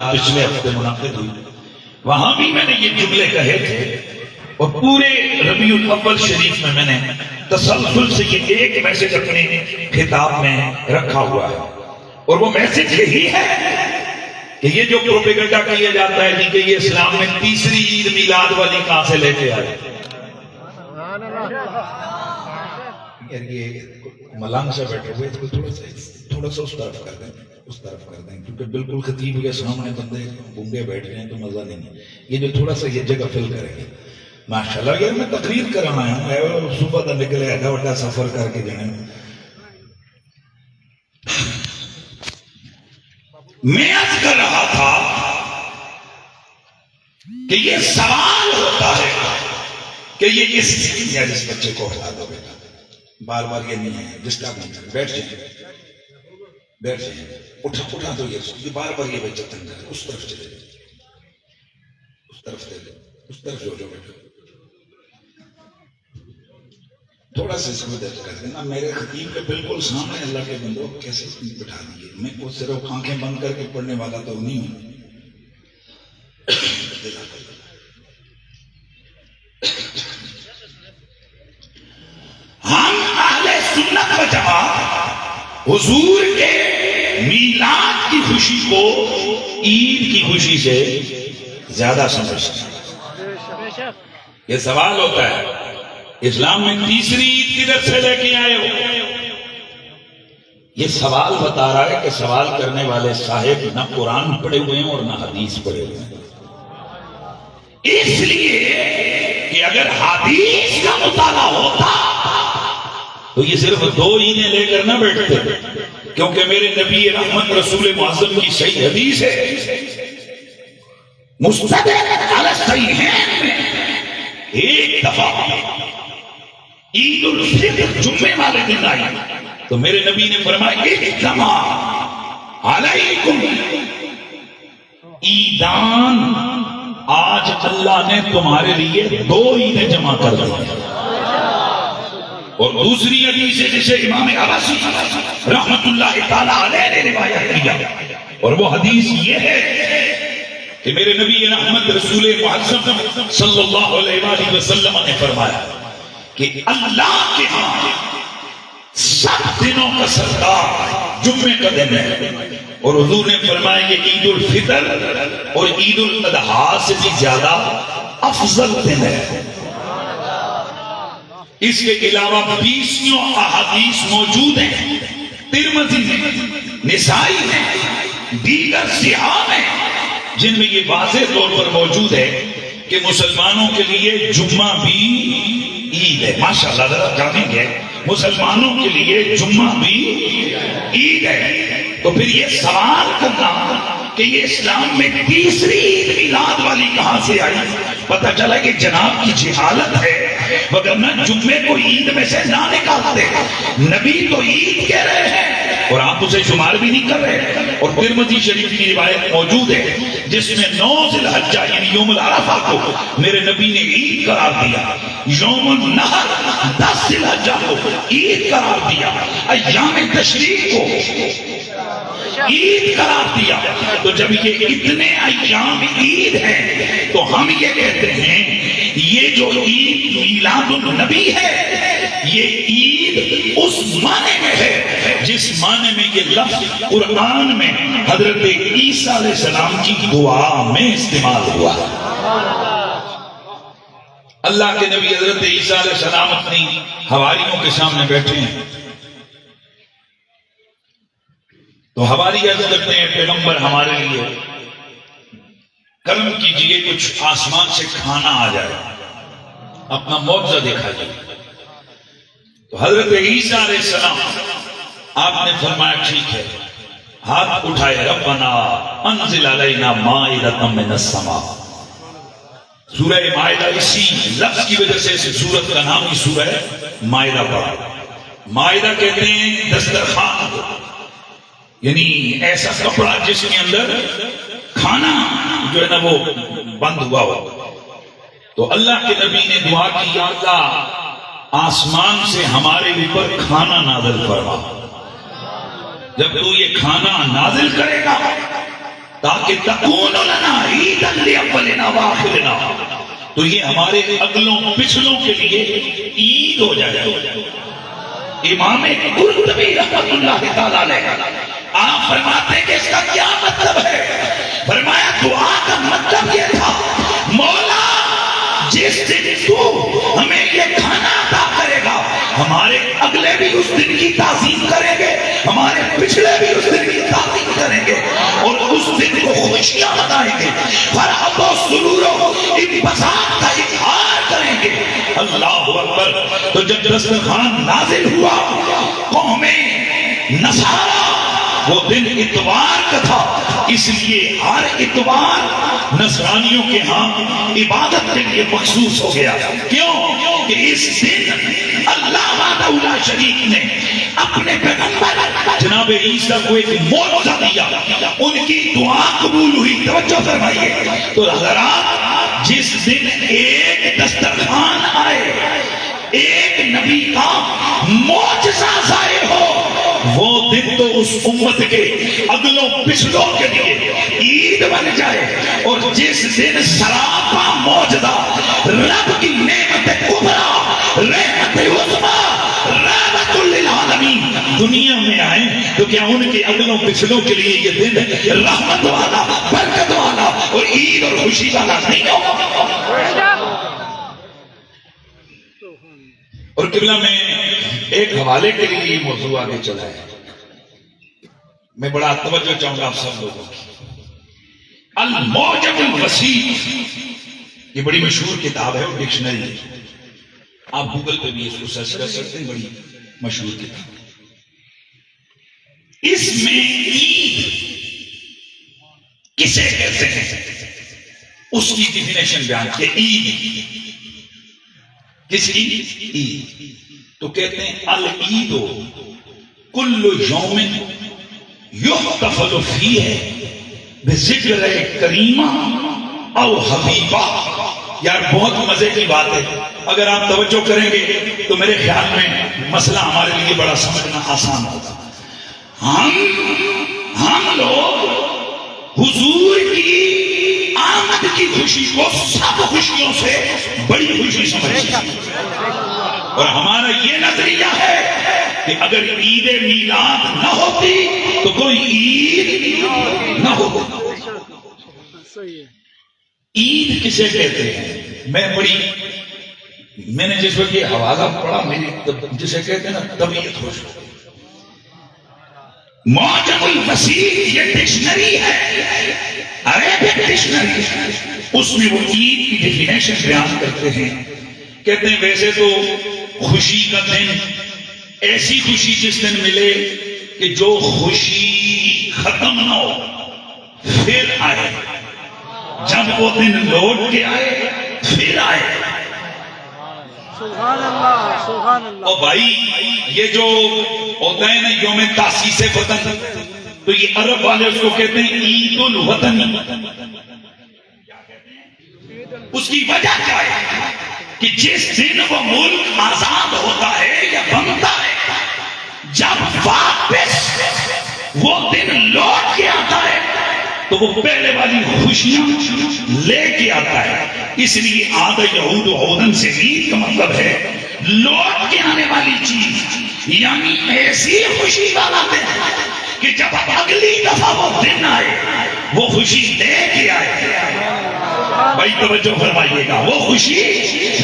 پچھلے ہفتے منعقد ہوئی، وہاں بھی میں نے یہ جملے کہے تھے اور پورے ربیع الاول شریف میں نے تسلسل سے یہ ایک میسج اپنے خطاب میں رکھا ہوا ہے، اور وہ میسج یہی ہے کہ یہ جو پروپیگنڈا کیا جاتا ہے کہ یہ اسلام میں تیسری عید میلاد والی کہاں سے لے کے آئے، یہ ملنگ سے بیٹھے ہوئے تھوڑا سا اس طرف کر دیں کیونکہ بالکل خطیب کے سامنے بندے گونگے بیٹھ گئے تو مزہ نہیں ہے، یہ جو تھوڑا سا یہ جگہ فل کریں گے ماشاءاللہ۔ یار میں تقریر کرنا ہے، صبح کا نکلے ایڈا وڈا سفر کر کے جانے، میں عرض کر رہا تھا کہ یہ سوال ہوتا ہے کہ یہ جس بچے کو ہٹا دو بیٹا، بار بار یہ نہیں ہے جس کا بیٹھ جائیں اٹھا دو، یہ بار بار یہ بچہ تنگ ہے، اس طرف چلے جائے، اس طرف جو بیٹھو، تھوڑا سا اس کو درد کر دینا۔ میرے خطیب کے بالکل سامنے اللہ کے بندوں کیسے بٹھا دیے، میں کو صرف آنکھیں بند کر کے پڑھنے والا تو نہیں ہوں۔ ہم اہل سنت و جماعت حضور کے میلاد کی خوشی کو عید کی خوشی سے زیادہ سمجھتے ہیں۔ یہ سوال ہوتا ہے اسلام میں تیسری عید کدھر سے لے کے آئے ہو؟ یہ سوال بتا رہا ہے کہ سوال کرنے والے صاحب نہ قرآن پڑھے ہوئے ہیں اور نہ حدیث پڑھے ہوئے ہیں، اس لیے کہ اگر حدیث کا مطالعہ ہوتا تو یہ صرف دو عیدیں لے کر نہ بیٹھتے، کیونکہ میرے نبی رحمت رسول معظم کی صحیح حدیث ہے، مستدرک علی الصحیحین میں ایک دفعہ عید الفطر جمعے والے دن آئی تو میرے نبی نے فرمایا اجتمع علیکم عیدان، آج اللہ نے تمہارے لیے دو عیدیں جمع کر دی۔ اور دوسری حدیث ہے جسے امام عباسی رحمت اللہ تعالی علیہ نے روایت کیا، اور وہ حدیث یہ ہے کہ میرے نبی رحمت رسول معظم صلی اللہ علیہ وآلہ وسلم نے فرمایا کہ اللہ کے ہاں سب دنوں کا سردار جمعے کا دن ہے، اور حضور نے فرمایا کہ عید الفطر اور عید الاضحیٰ سے بھی زیادہ افضل دن ہے۔ اس کے علاوہ 20 احادیث موجود ہیں، ترمذی میں، نسائی میں، دیگر صحاح میں، جن میں یہ واضح طور پر موجود ہے کہ مسلمانوں کے لیے جمعہ بھی عید ہے۔ ماشاءاللہ ذرا جانیں گے مسلمانوں کے لیے جمعہ بھی عید ہے، تو پھر یہ سوال کرنا کہ یہ اسلام میں تیسری عید میلاد والی کہاں سے آئی، پتہ چلا کہ جناب کی جہالت ہے، وگرنہ جمعے کو عید میں سے نہ نکالتے، نبی تو عید کہہ رہے ہیں اور آپ اسے شمار بھی نہیں کر رہے۔ اور ترمذی شریف کی روایت موجود ہے جس میں 9 ذی الحجہ یعنی یوم العرفہ کو میرے نبی نے عید قرار دیا، یوم النحر 10 ذی الحجہ کو عید قرار دیا، ایام تشریق کو عید قرار دیا۔ تو جب یہ اتنے ایام عید ہیں تو ہم یہ کہتے ہیں یہ جو عید میلاد النبی ہے یہ عید اس معنی میں ہے جس معنی میں یہ لفظ قرآن میں حضرت عیسیٰ علیہ السلام کی دعا میں استعمال ہوا ہے۔ اللہ کے نبی حضرت عیسیٰ علیہ السلام اپنی حواریوں کے سامنے بیٹھے ہیں تو حواری عرض کرتے ہیں پیغمبر ہمارے لیے کرم کیجئے، کچھ آسمان سے کھانا آ جائے، اپنا معجزہ دیکھا جائے۔ تو حضرت عیسیٰ علیہ السلام آپ نے فرمایا ٹھیک ہے، ہاتھ اٹھائے، ربنا انزل علینا مائدۃ من السماء۔ سورہ مائدہ اسی لفظ کی وجہ سے اس سورت کا نام ہی سورہ مائدہ پڑا۔ مائدہ کہتے ہیں دسترخوان، یعنی ایسا کپڑا جس کے اندر کھانا جو ہے نا وہ بند ہوا ہو۔ تو اللہ کے نبی نے دعا کی، یا اللہ آسمان سے ہمارے اوپر کھانا نازل فرما، جب تو یہ کھانا نازل کرے گا تاکہ تکون لنا عیدا لاولنا وآخرنا، تو یہ ہمارے اگلوں پچھلوں کے لیے عید ہو جائے۔ امام قرطبی رحمۃ اللہ تعالی علیہ آپ فرماتے ہیں کہ اس کا کیا مطلب ہے؟ فرمایا دعا کا مطلب یہ تھا، مولا جس دن تو ہمیں یہ کھانا عطا کرے گا، ہمارے اگلے بھی اس دن کی تعظیم کریں گے، ہمارے پچھلے بھی اس دن کی تعظیم کریں گے، اور اس دن کو خوشیاں منائیں گے، فرحت و سرور و انبساط کا اظہار کریں گے۔ اللہ اکبر۔ تو جب دسترخوان نازل ہوا، قوم نصارہ وہ دن اتوار کا تھا، اس لیے ہر اتوار نصرانیوں کے ہاں عبادت کے لیے مخصوص ہو گیا۔ کیوں کہ اس دن اللہ وحدہ لا شریک نے اپنے پیغمبر جناب عیسیٰ کو ایک معجزہ دیا، ان کی دعا قبول ہوئی۔ توجہ فرمائیے۔ تو حضرات جس دن ایک دسترخوان آئے، ایک نبی کا معجزہ ظاہر ہو، وہ دن تو اس امت کے اگلوں پچھلوں کے لیے عید بن جائے، اور جس دن سراپا معجزہ رب کی نعمت کبریٰ، رحمت عظمیٰ، رحمت للعالمین دنیا میں آئے، تو کیا ان کے اگلوں پچھلوں کے لیے یہ دن رحمت والا، برکت والا اور عید اور خوشی والا نہیں ہوگا؟ اور قبلہ میں ایک حوالے کے لیے یہ موضوع آگے چلا ہے، میں بڑا توجہ چاہوں گا آپ سب لوگوں کی۔ المعجم الوسیع، یہ بڑی مشہور کتاب ہے اور ڈکشنری ہے، آپ گوگل پہ بھی اس کو سرچ کر سکتے ہیں، بڑی مشہور کتاب۔ اس میں عید کسے کہتے ہیں اس کی ڈیفینیشن بیان کی۔ عید کس کی؟ عید تو کہتے ہیں العید کل یوم یحتفل فیہ بذکر کریمہ او حبیبہ۔ یار بہت مزے کی بات ہے، اگر آپ توجہ کریں گے تو میرے خیال میں مسئلہ ہمارے لیے بڑا سمجھنا آسان ہوگا۔ ہم لوگ حضور کی آمد کی خوشی کو سب خوشیوں سے بڑی خوشی سمجھتے ہیں، اور ہمارا یہ نظریہ ہے کہ اگر عید میلاد نہ ہوتی تو کوئی عید نہ ہوتی۔ عید کسے کہتے ہیں؟ میں نے جس وقت یہ حوالہ پڑھا، میری جسے کہتے ہیں نا طبیعت خوش ہو۔ معجم الوسیع یہ ڈکشنری ہے، عربک ڈکشنری، اس میں وہ عید کی ڈیفینیشن بیان کرتے ہیں۔ کہتے ہیں ویسے تو خوشی کا دن ایسی خوشی جس دن ملے کہ جو خوشی ختم نہ ہو پھر آئے، جب وہ دن لوٹ کے آئے پھر آئے۔ سبحان اللہ، سبحان اللہ۔ اور بھائی یہ جو ہوتا ہے نا یوم تاسیس وطن، تو یہ عرب والے اس کو کہتے ہیں عید الوطن۔ اس کی وجہ کیا ہے کہ جس دن وہ ملک آزاد ہوتا ہے یا بنتا ہے، جب واپس وہ دن لوٹ کے آتا ہے تو وہ پہلے والی خوشیاں لے کے آتا ہے۔ اس لیے عاد یعود عودن سے عید کا مطلب ہے لوٹ کے آنے والی چیز، یعنی ایسی خوشی والا دن کہ جب اگلی دفعہ وہ دن آئے وہ خوشی لے کے آئے۔ بھائی توجہ فرمائیے گا، وہ خوشی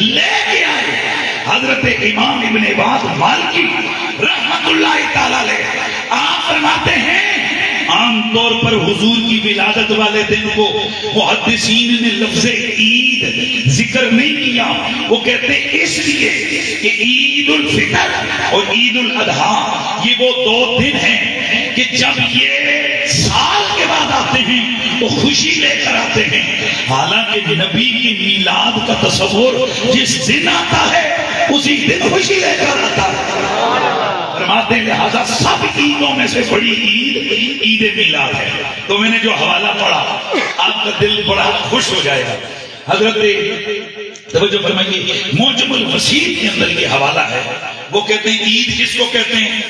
لے کے آئے۔ حضرت امام ابن واد مالکی رحمت اللہ تعالی علیہ آپ فرماتے ہیں عام طور پر حضور کی ولادت والے دن کو محدثین نے لفظ عید ذکر نہیں کیا، وہ کہتے ہیں اس لیے کہ عید الفطر اور عید الاضحیٰ یہ وہ دو دن ہیں کہ جب یہ سال کے بعد آتے ہیں تو خوشی لے کر آتے ہیں، حالانکہ نبی کی میلاد کا تصور جس دن آتا ہے اسی دن خوشی لے کر آتا ہے۔ فرماتے ہیں لہذا سب عیدوں میں سے بڑی عید عید میلاد ہے۔ تو میں نے جو حوالہ پڑھا آپ کا دل بڑا خوش ہو جائے گا۔ حضرت توجہ فرمائیے، معجم الوسیع کے اندر یہ حوالہ ہے، وہ کہتے ہیں عید کس کو کہتے ہیں؟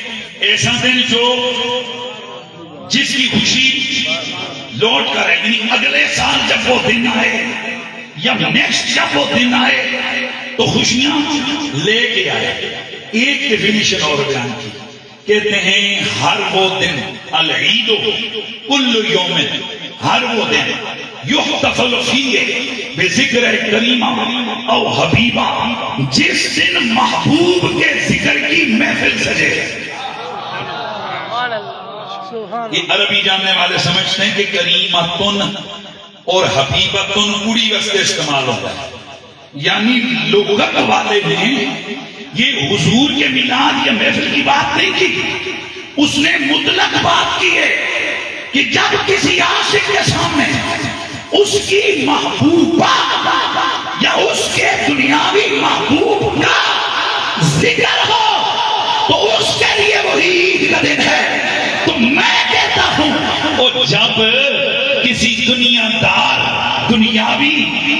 ایسا دن جو جس کی خوشی لوٹ کر آئے، یعنی اگلے سال جب وہ دن آئے یا نیکسٹ جب وہ دن آئے تو خوشیاں لے کے آئے۔ ایک ڈیفینیشن اور بیان کی، کہتے ہیں ہر وہ دن العید کل یوم، ہر وہ دن یحتفل فیہ بذکر کریمہ او حبیبہ، جس دن محبوب کے ذکر کی محفل سجے۔ یہ عربی جاننے والے سمجھتے ہیں کہ کریمتن اور حبیبتن کڑی واسطے استعمال ہوتا ہے، یعنی لغت والے نے یہ حضور کے میلاد یا محفل کی بات نہیں کی، اس نے مطلق بات کی ہے کہ جب کسی عاشق کے سامنے اس کی محبوبہ یا اس کے دنیاوی محبوب کا ذکر ہو تو اس کے لیے وہی عید کا دن ہے۔ تو میں کہتا ہوں اور جب کسی دنیا دار دنیاوی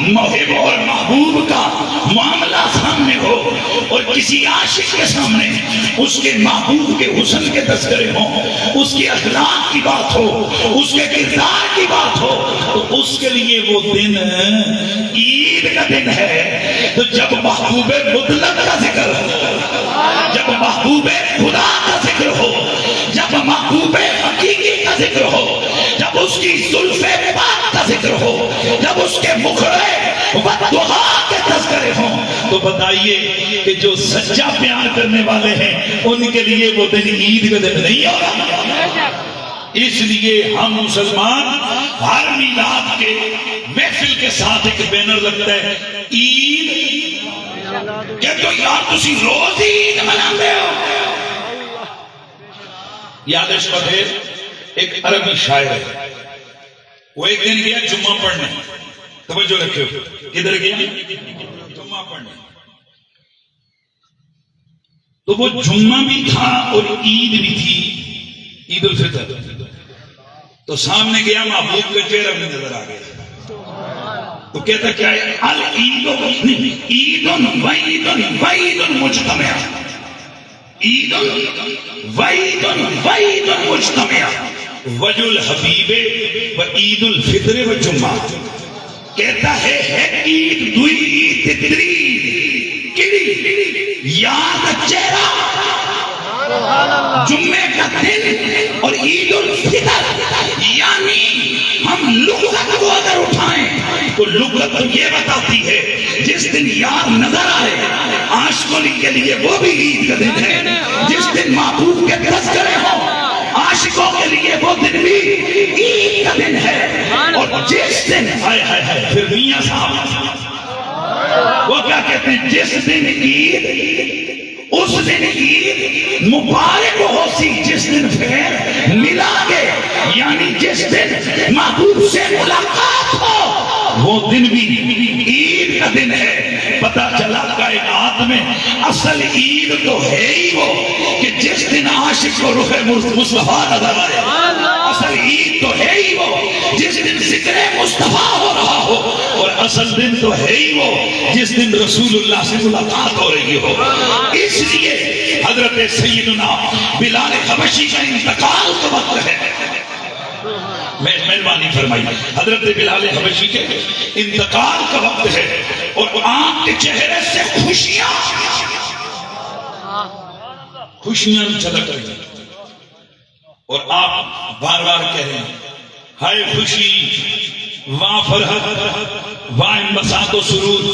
محب اور محبوب کا معاملہ سامنے ہو اور کسی عاشق کے سامنے اس کے محبوب کے حسن کے تذکرے ہوں، اس کے اخلاق کی بات ہو، اس کے کردار کی بات ہو، تو اس کے لیے وہ دن عید کا دن ہے۔ تو جب محبوب مطلق کا ذکر ہو، جب محبوب خدا کا ذکر ہو، جب محبوب حقیقی کا ذکر ہو، جب اس کی زلف پاک کا ذکر ہو، جب اس کے مخرے والدعا کے تذکرے ہوں، تو بتائیے کہ جو سچا پیار کرنے والے ہیں ان کے لیے وہ دن عید کا دن نہیں ہوگا۔ اس لیے ہم مسلمان ہر میلاد کے محفل کے ساتھ ایک بینر لگتا ہے عید، کہ تو یار تسی روز ہی عید مناتے ہو۔ یادش پتے ایک عربی شاعر ہے، وہ ایک دن گیا جمعہ پڑھنے، توجہ رکھو، کدھر گیا؟ جمعہ پڑھنے۔ تو وہ جمعہ بھی تھا اور عید بھی تھی، عید الفطر۔ تو سامنے گیا، محبوب کا چہرہ بھی نظر آ گیا، تو کہتا کیا ہے؟ العید عید وعید وعید مجتمع، عید وعید وعید مجتمع، وجہ الحبیب و عید الفطر و جمعہ۔ کہتا ہے عید دوئی عید تیری کیڑی، یاد چہرہ جمعے کا دن اور عید الفطر، یعنی ہم لغت کو اگر اٹھائیں تو لغت تو یہ بتاتی ہے جس دن یار نظر آئے عاشقوں کے لیے وہ بھی عید کا دن ہے، جس دن محبوب کے تذکرے ہوں عاشقوں کے لیے وہ دن بھی عید کا دن ہے۔ اور جس دن پھر میاں صاحب وہ کیا کہتے ہیں؟ جس دن عید اس دن عید مبارک ہو سی، جس دن پھر ملا گے، یعنی جس دن محبوب سے ملاقات ہو وہ دن بھی عید کا دن ہے۔ پتا چلا کائنات میں اصل عید تو ہے ہی وہ کہ جس دن عاشق کو رخ مصطفیٰ نظر آئے، اصل عید تو ہے ہی وہ جس دن ذکر مصطفیٰ ہو رہا ہو، اور اصل دن تو ہے ہی وہ جس دن رسول اللہ سے ملاقات ہو رہی ہو۔ اس لیے حضرت سیدنا بلال حبشی کا انتقال کا وقت ہے، مہربانی فرمائی، حضرت بلال حبشی کے انتقال کا وقت ہے، اور آپ کے چہرے سے خوشیاں جھلک رہی ہیں، اور آپ بار بار کہہ رہے ہیں ہائے خوشی واہ فرحت واہ انبساط و سرور۔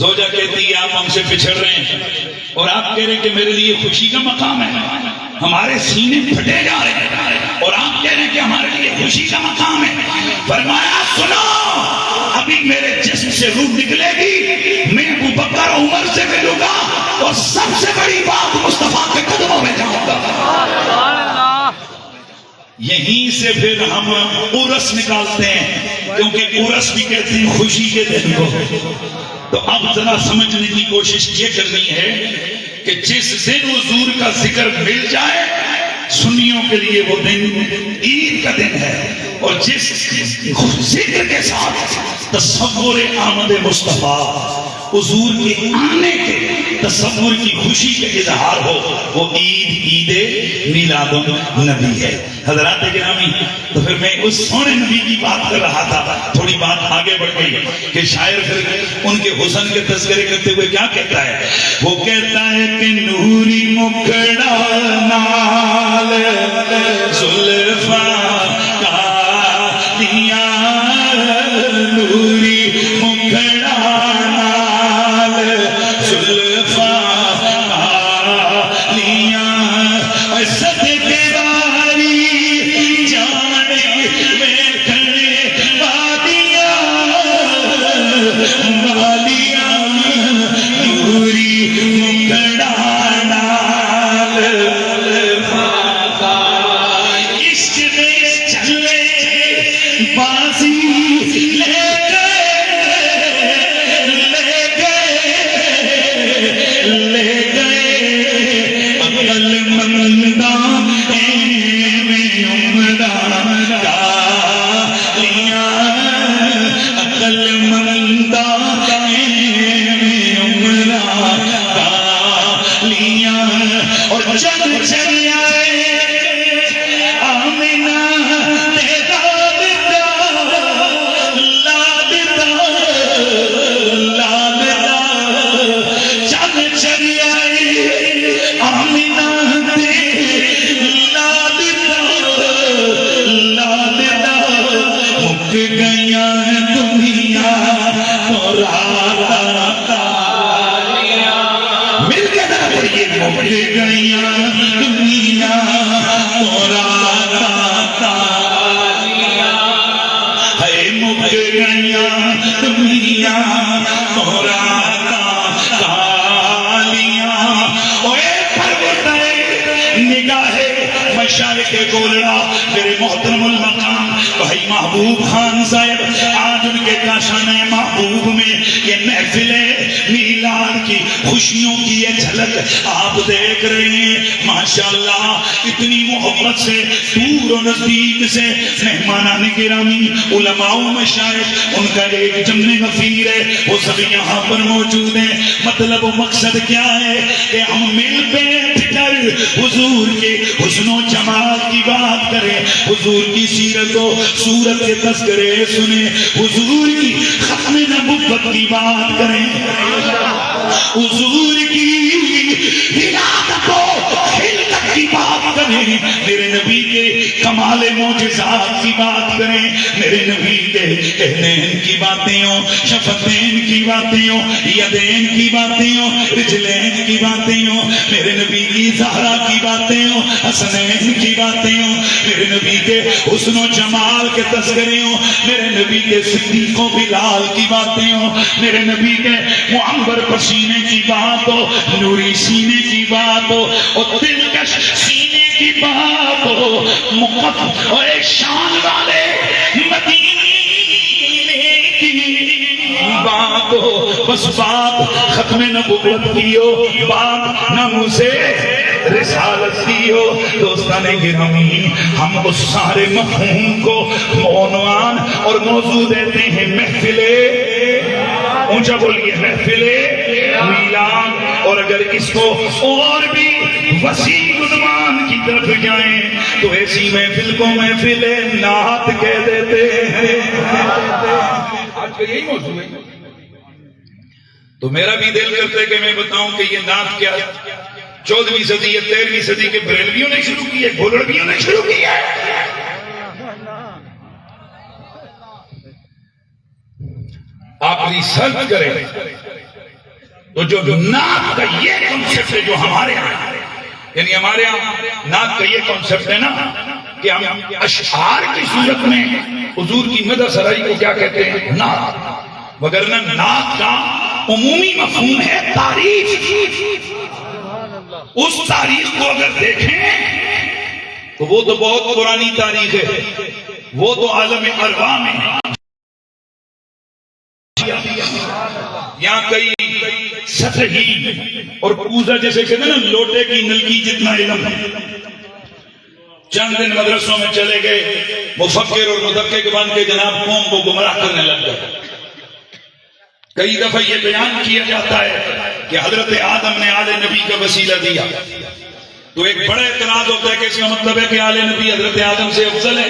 زوجہ کہتی ہے آپ ہم سے بچھڑ رہے ہیں، اور آپ کہہ رہے ہیں کہ میرے لیے خوشی کا مقام ہے، ہمارے سینے پھٹے جا رہے ہیں، اور آپ کہہ رہے ہیں کہ ہمارے لیے خوشی کا مقام ہے۔ فرمایا سنو، ابھی میرے جسم سے روح نکلے گی، میں ابو بکر عمر سے ملوں گا، اور سب سے بڑی بات مصطفیٰ کے قدموں میں جاؤں گا۔ یہیں سے پھر ہم عرس نکالتے ہیں، کیونکہ عرس بھی کہتے ہیں خوشی کے دن کو۔ تو اب ذرا سمجھنے کی کوشش یہ کرنی ہے کہ جس دن حضور کا ذکر مل جائے سنیوں کے لیے وہ دن عید کا دن ہے، اور جس ذکر کے ساتھ تصور آمد مصطفیٰ حضور کے آنے کے تصور کی خوشی کا اظہار ہو، وہ عید میلاد النبی ہے۔ حضرات گرامی، تو پھر میں اس سونے نبی کی بات کر رہا تھا، تھوڑی بات آگے بڑھ گئی کہ شاعر پھر ان کے حسن کے تذکرے کرتے ہوئے کیا کہتا ہے؟ وہ کہتا ہے کہ نوری مکھڑا نال زلفاں کالیاں، نوری مکھڑا نال زلفاں کالیاں، صدقے والی جانے میں کھڑے وادیاں وادیاں، نوری مکھڑا نال عشق میں چلے بازی لے گئے عقل منداں میں عمران گالیاں، عقل منداں میں عمران گالیاں، اور جب چلی آئے آمنہ تیرا لادتا جب چلی آئے آمنہ لادتا، مک گیا دنیا تو راتا، مل کے ذرا پڑھیے، مک گیا دنیا تو راتا، ہے مک گیا دنیا تو راتا کالیاں، اوے پروردے نگاہ مشارق گولڑا میرے محترم المقام بھائی محبوب خان صاحب، آج ان کے کاشانہ محبوب میں یہ محفل میلاد کی خوشیوں کی یہ جھلک آپ دیکھ رہے ہیں۔ ماشاءاللہ اتنی محبت سے دور و نزدیک سے مہمانان گرامی، علماء و مشائخ، ان کا ایک جمع غفیر ہے، وہ سب یہاں پر موجود ہیں۔ مطلب و مقصد کیا ہے کہ ہم مل بیٹھ کر حضور کے حسن و جمال کی بات کریں، حضور کی سیرت و صورت کے تذکرے سنیں، حضور کی ختم نبوت کی بات کریں، حضور کی ولادت و خلقت کی بات کریں، میرے نبی کے کمال معجزات کی بات کریں، میرے نبی کے کہنین کی باتیں ہوں، شفتین کی باتیں ہوں، یدین کی باتیں ہوں، رجلین کی باتیں ہوں، میرے نبی کی زہرا کی باتیں ہوں، حسنین کی باتیں ہوں، میرے نبی کے حسن و جمال کے تذکرے ہوں، میرے نبی کے صدیق و بلال کی باتیں ہوں، میرے نبی کے معمر پسینے کی بات ہو، نوری سینے کی بات ہو، اور دلکش سینے کی بات ہو، مقدس اور ایک شان والے مدینے کی بات ہو، بس بات ختم نبوت کی ہو، بات ناموں سے رسالت کی ہو۔ دوستان گرامی، ہم اس سارے مفہوم کو عنوان اور موضوع دیتے ہیں محفل، اونچا بولیے، محفل میلاد، اور اگر اس کو اور بھی وسیع عنوان کی طرف جائیں تو ایسی محفل کو محفل نعت کہہ دیتے ہیں۔ آج کا یہی موضوع ہے، تو میرا بھی دل کرتا ہے کہ میں بتاؤں کہ یہ نعت کیا 14ویں صدی یا 13ویں صدی کے بریلویوں نے شروع کی ہے، گولڑویوں نے شروع کی ہے۔ آپ ریسرچ کریں تو جو نعت کا یہ کنسپٹ ہے جو ہمارے ہاں، یعنی ہمارے ہاں نعت کا یہ کنسپٹ ہے نا کہ ہم اشعار کی صورت میں حضور کی مدح سرائی کو کیا کہتے ہیں؟ نعت، وگرنہ نعت کا عمومی مفہوم ہے تعریف۔ اس تاریخ کو اگر دیکھیں تو وہ تو بہت پرانی تاریخ ہے، وہ تو عالم ارواح میں یہاں کئی سطحی اور پوزا جیسے کہتے ہیں نا لوٹے کی نلکی جتنا علم ہے۔ چند دن مدرسوں میں چلے گئے، مفکر اور مدقق بن کے جناب قوم کو گمراہ کرنے لگ گئے۔ کئی دفعہ یہ بیان کیا جاتا ہے کہ حضرت آدم نے آل نبی کا وسیلہ دیا، تو ایک بڑا اعتراض ہوتا ہے کہ اس کا مطلب ہے کہ آل نبی حضرت آدم سے افضل ہے،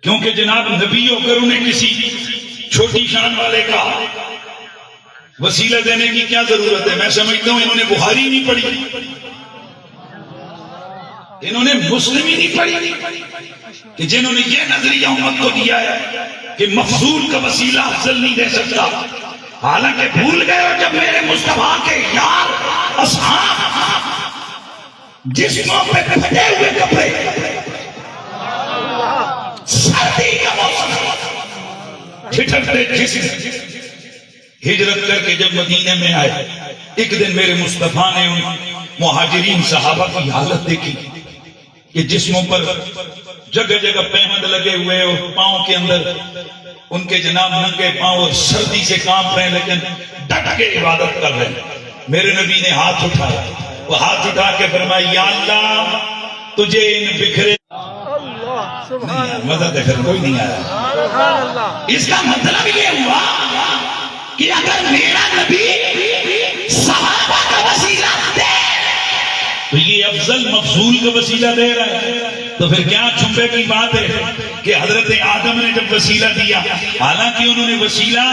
کیونکہ جناب نبی ہو کر انہیں کسی چھوٹی شان والے کا وسیلہ دینے کی کیا ضرورت ہے؟ میں سمجھتا ہوں انہوں نے بخاری نہیں پڑھی، انہوں نے مسلم ہی نہیں پڑھی، کہ جنہوں نے یہ نظریہ امت کو دیا ہے کہ مفضول کا وسیلہ افضل نہیں دے سکتا، حالانکہ بھول گئے ہو جب میرے مصطفیٰ کے یار اصحاب جسموں پہ پھٹے ہوئے کپڑے، سردی کا موسم، ٹھٹکتے جسم، ہجرت کر کے جب مدینے میں آئے، ایک دن میرے مصطفیٰ نے ان مہاجرین صحابہ کی حالت دیکھی کہ جسموں پر جگہ جگہ پہمند لگے ہوئے اور پاؤں کے اندر ان کے جناب ننگے پاؤں اور سردی سے کانپ رہے، لیکن ڈٹ کے عبادت کر رہے۔ میرے نبی نے ہاتھ اٹھایا، وہ ہاتھ اٹھا کے فرمایا یا اللہ تجھے ان بکھرے مدد ہے، کوئی نہیں آیا۔ اس کا مطلب یہ ہوا کہ اگر میرا نبی صحابہ کا وسیلہ دے تو یہ افضل مفضول کا وسیلہ دے رہا ہے، تو پھر کیا چھپے کی بات ہے کہ حضرت آدم نے جب وسیلہ دیا، حالانکہ انہوں نے وسیلہ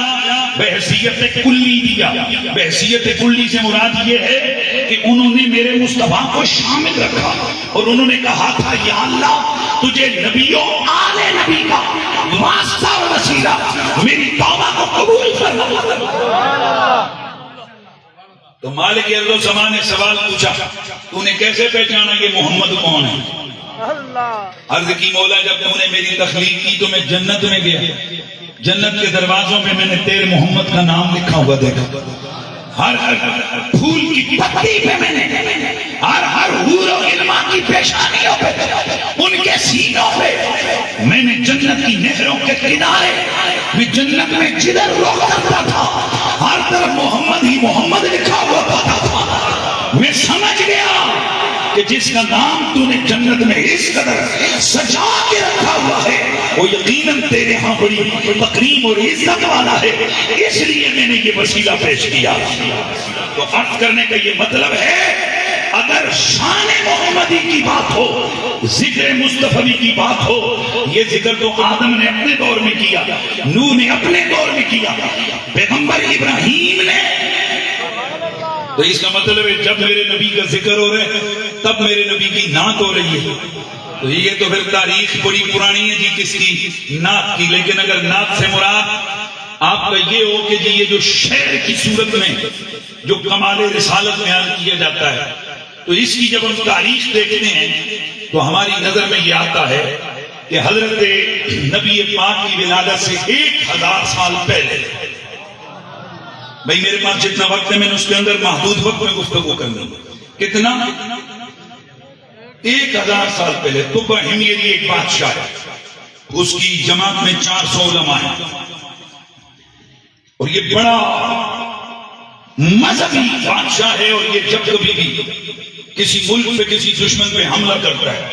بحیثیت کلی دیا۔ بحیثیت کلی سے مراد یہ ہے کہ انہوں نے میرے مصطفیٰ کو شامل رکھا اور انہوں نے کہا تھا یا اللہ تجھے نبیوں آل نبی کا واسطہ اور وسیلہ میری توبہ کو قبول کرنا۔ تو مالک ارض و زمان نے سوال پوچھا تو نے کیسے پہچانا یہ محمد کون ہے؟ عرض کی مولا جب تو نے میری تخلیق کی تو میں جنت میں گیا، جنت کے دروازوں میں میں نے تیرے محمد کا نام لکھا ہوا دیکھا، ہر پھول کی پتی پہ میں نے، ہر حور و علما کی پیشانیوں پہ، ان کے سینوں پہ میں نے جنت کی نہروں کے کنارے میں جنت میں جدھر رخ کرتا تھا ہر طرف محمد ہی محمد لکھا ہوا پاتا تھا۔ میں سمجھ گیا کہ جس کا نام تو نے جنت میں اس قدر سجا کے رکھا ہوا ہے وہ یقیناً تیرے ہاں بڑی تکریم اور عزت والا ہے، اس لیے میں نے یہ وسیلہ پیش کیا۔ تو عرض کرنے کا یہ مطلب ہے اگر شان محمدی کی بات ہو، ذکر مصطفی کی بات ہو، یہ ذکر تو آدم نے اپنے دور میں کیا، نوح نے اپنے دور میں کیا، پیغمبر ابراہیم نے، تو اس کا مطلب ہے جب میرے نبی کا ذکر ہو رہا ہے تب میرے نبی کی نعت ہو رہی ہے۔ تو یہ تو پھر تاریخ بڑی پرانی ہے جی کس کی؟ نعت کی۔ لیکن اگر نعت سے مراد آپ کا یہ ہو کہ جی یہ جو شعر کی صورت میں جو کمال رسالت بیان کیا جاتا ہے، تو اس کی جب ہم تاریخ دیکھتے ہیں تو ہماری نظر میں یہ آتا ہے کہ حضرت نبی پاک کی ولادت سے 1000 سال پہلے، بھئی میرے پاس جتنا وقت ہے میں نے اس کے اندر محدود وقت میں گفتگو کرنی، کتنا؟ 1000 سال پہلے طب حمیری ایک بادشاہ ہے، اس کی جماعت میں 400 علماء ہیں، اور یہ بڑا مذہبی بادشاہ ہے، اور یہ جب کبھی بھی کسی ملک پہ کسی دشمن پہ حملہ کرتا ہے